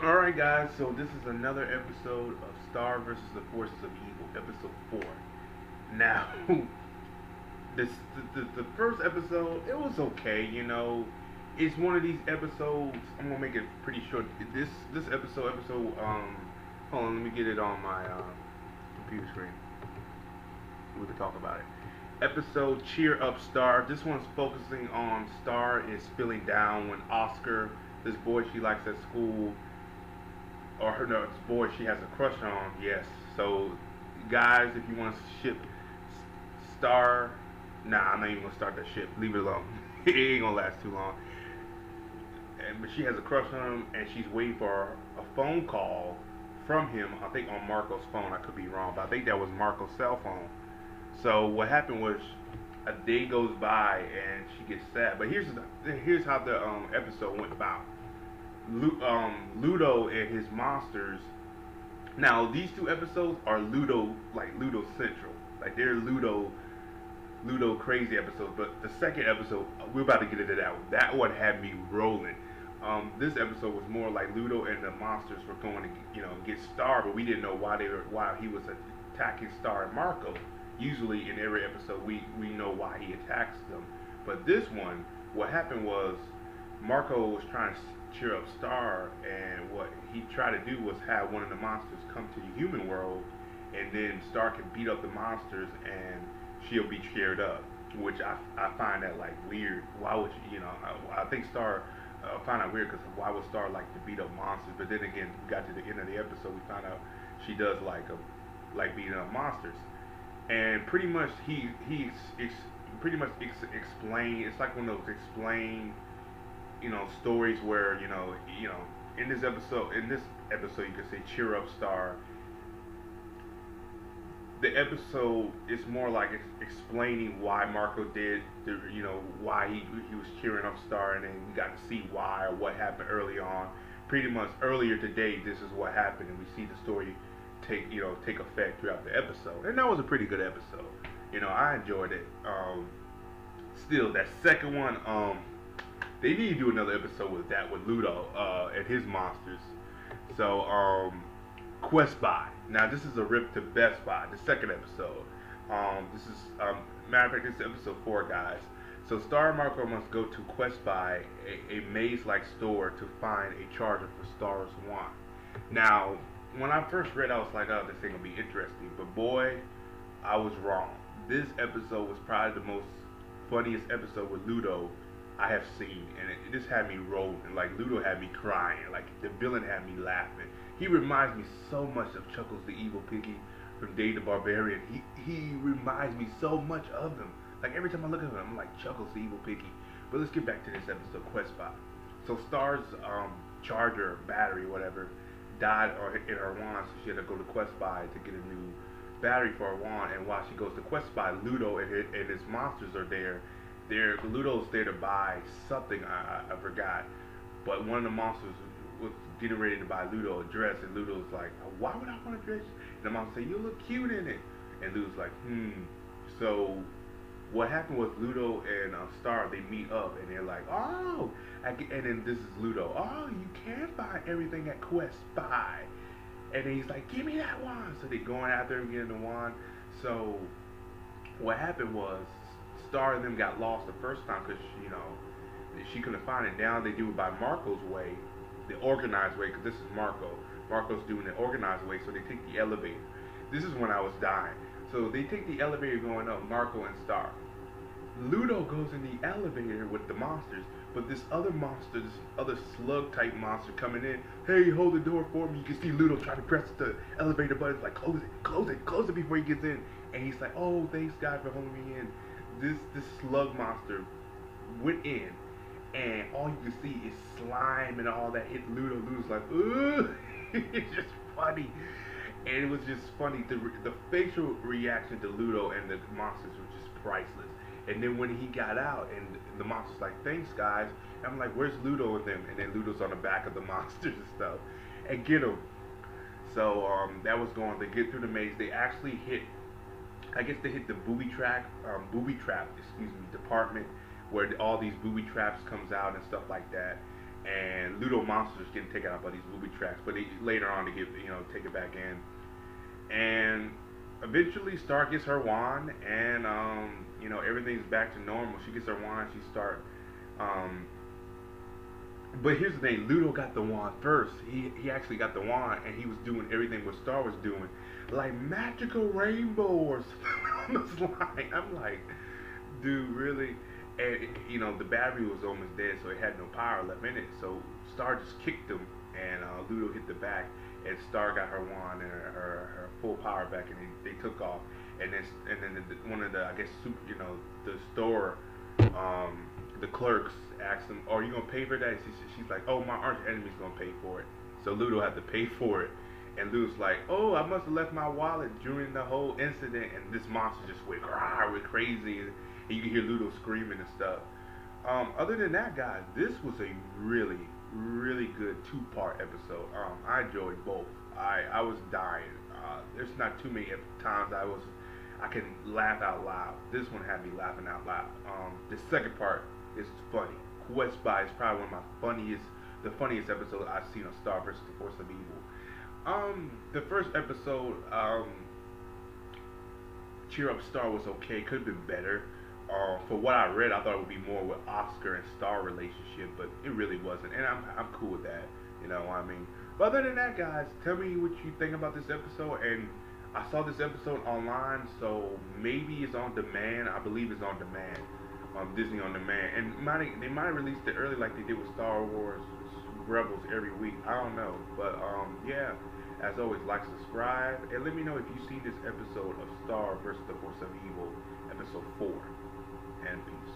Alright guys, so this is another episode of Star versus the Forces of Evil, episode 4. Now, this the first episode, it was okay. It's one of these episodes, I'm gonna make it pretty short. This episode, hold on, let me get it on my computer screen. We can talk about it. Episode Cheer Up Star. This one's focusing on Star is feeling down when Oscar, this boy she likes at school, or her no, this boy she has a crush on. Yes. So, guys, if you want to ship Star, nah, I'm not even gonna start that ship. Leave it alone. It ain't gonna last too long. But she has a crush on him, and she's waiting for a phone call from him. I think on Marco's phone. I could be wrong, but I think that was Marco's cell phone. So what happened was a day goes by and she gets sad. But here's how the episode went about. Ludo and his monsters. Now these two episodes are Ludo Central, like they're Ludo crazy episodes. But the second episode, we're about to get into that one. That one had me rolling. This episode was more like Ludo and the monsters were going to get Star, but we didn't know why he was attacking Star and Marco. Usually in every episode we know why he attacks them, but this one, what happened was Marco was trying to cheer up Star, and what he tried to do was have one of the monsters come to the human world, and then Star can beat up the monsters and she'll be cheered up, which I find that like weird. Why would I think Star find out weird, because why would Star like to beat up monsters? But then again, we got to the end of the episode, we found out she does like beating up monsters. And pretty much he pretty much explain. It's like one of those explain, stories where in this episode you could say cheer up Star. The episode is more like explaining why Marco did why he was cheering up Star, and then we got to see why or what happened early on. Pretty much earlier today, this is what happened, and we see the story take effect throughout the episode, and that was a pretty good episode. I enjoyed it. Still, that second one, they need to do another episode with Ludo and his monsters. So, Quest Buy. Now, this is a rip to Best Buy. The second episode. This is matter of fact, this is episode 4, guys. So, Star and Marco must go to Quest Buy, a maze-like store, to find a charger for Star's wand. Now, when I first read, I was like, oh, this ain't gonna be interesting. But boy, I was wrong. This episode was probably the most funniest episode with Ludo I have seen, and it just had me rolling. Like, Ludo had me crying. Like, the villain had me laughing. He reminds me so much of Chuckles the Evil Piggy from Dave the Barbarian. He reminds me so much of him. Like, every time I look at him, I'm like, Chuckles the Evil Piggy. But let's get back to this episode, Quest Buy. So Star's charger, battery, whatever, died in her wand, so she had to go to Quest Buy to get a new battery for her wand. And while she goes to Quest Buy, Ludo and his monsters are there. Ludo's there to buy something, I forgot, but one of the monsters was getting ready to buy Ludo a dress, and Ludo's like, why would I want a dress? And the monster said, you look cute in it. And Ludo's like, So what happened was Ludo and Star, they meet up, and they're like, oh, and then this is Ludo. Oh, you can buy everything at Quest Buy. And then he's like, give me that wand. So they're going after him, getting the wand. So what happened was Star and them got lost the first time because, she couldn't find it. Now they do it by Marco's way, the organized way, because this is Marco. Marco's doing the organized way, so they take the elevator. This is when I was dying. So they take the elevator going up, Marco and Star. Ludo goes in the elevator with the monsters, but this other monster, this other slug-type monster coming in, hey, hold the door for me. You can see Ludo trying to press the elevator button, like, close it before he gets in. And he's like, oh, thanks, God, for holding me in. This slug monster went in, and all you can see is slime and all that hit Ludo. Ludo's like, ooh, it's just funny. And it was just funny. The facial reaction to Ludo and the monsters was just priceless. And then when he got out, and the monster's like, thanks, guys. And I'm like, where's Ludo with them? And then Ludo's on the back of the monsters and stuff. And get him. So that was going to get through the maze. They actually hit, I guess they hit the booby trap, department, where all these booby traps comes out and stuff like that. And and Ludo monsters getting taken out by these booby traps, but later on they get take it back in, and eventually Star gets her wand, and everything's back to normal. She gets her wand, she start um, but here's the thing: Ludo got the wand first. He actually got the wand, and he was doing everything what Star was doing, like magical rainbow or something on this line. I'm like, dude, really? And the battery was almost dead, so it had no power left in it. So Star just kicked him, and Ludo hit the back, and Star got her wand and her full power back, and they took off. And then one of the, I guess, the store, the clerks asked him, "Are you gonna pay for that?" She's like, "Oh, my arch enemy's gonna pay for it." So Ludo had to pay for it, and Ludo's like, "Oh, I must have left my wallet during the whole incident." And this monster just went crazy, and you can hear Ludo screaming and stuff. Other than that, guys, this was a really, really good two-part episode. I enjoyed both. I was dying. There's not too many times I can laugh out loud. This one had me laughing out loud. The second part is funny. Quest by is probably one of the funniest episodes I've seen of Star vs. the Force of Evil. The first episode, Cheer Up Star was okay. Could have been better. For what I read, I thought it would be more with Oscar and Star relationship, but it really wasn't. And I'm cool with that. You know what I mean? But other than that, guys, tell me what you think about this episode. And I saw this episode online, so maybe it's on demand. I believe it's on demand. Disney on demand, and they might have released it early like they did with Star Wars Rebels every week. I don't know, but yeah. As always, like, subscribe, and let me know if you've seen this episode of Star vs. the Force of Evil, episode 4. And peace.